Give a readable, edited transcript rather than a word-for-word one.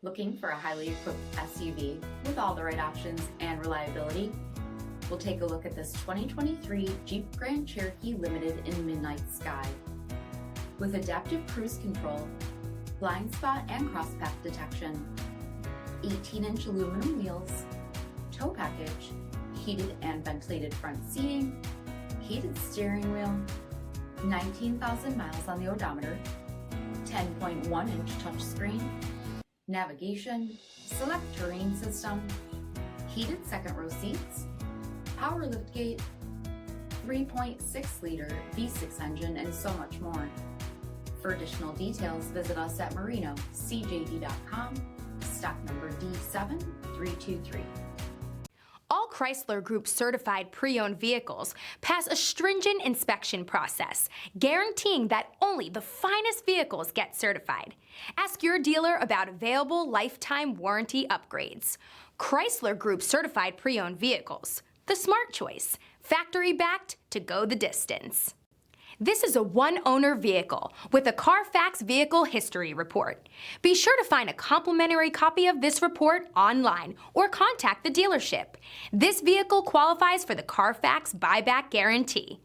Looking for a highly equipped SUV with all the right options and reliability? We'll take a look at this 2023 Jeep Grand Cherokee Limited in Midnight Sky. With adaptive cruise control, blind spot and cross-path detection, 18-inch aluminum wheels, tow package, heated and ventilated front seating, heated steering wheel, 19,000 miles on the odometer, 10.1-inch touchscreen, navigation, SELEC-TERRAIN system, heated second row seats, power liftgate, 3.6-liter V6 engine, and so much more. For additional details, visit us at Marino, cjd.com, stock number D7323. All Chrysler Group certified pre-owned vehicles pass a stringent inspection process, guaranteeing that only the finest vehicles get certified. Ask your dealer about available lifetime warranty upgrades. Chrysler Group certified pre-owned vehicles, the smart choice, factory-backed to go the distance. This is a one-owner vehicle with a CARFAX vehicle history report. Be sure to find a complimentary copy of this report online or contact the dealership. This vehicle qualifies for the CARFAX buyback guarantee.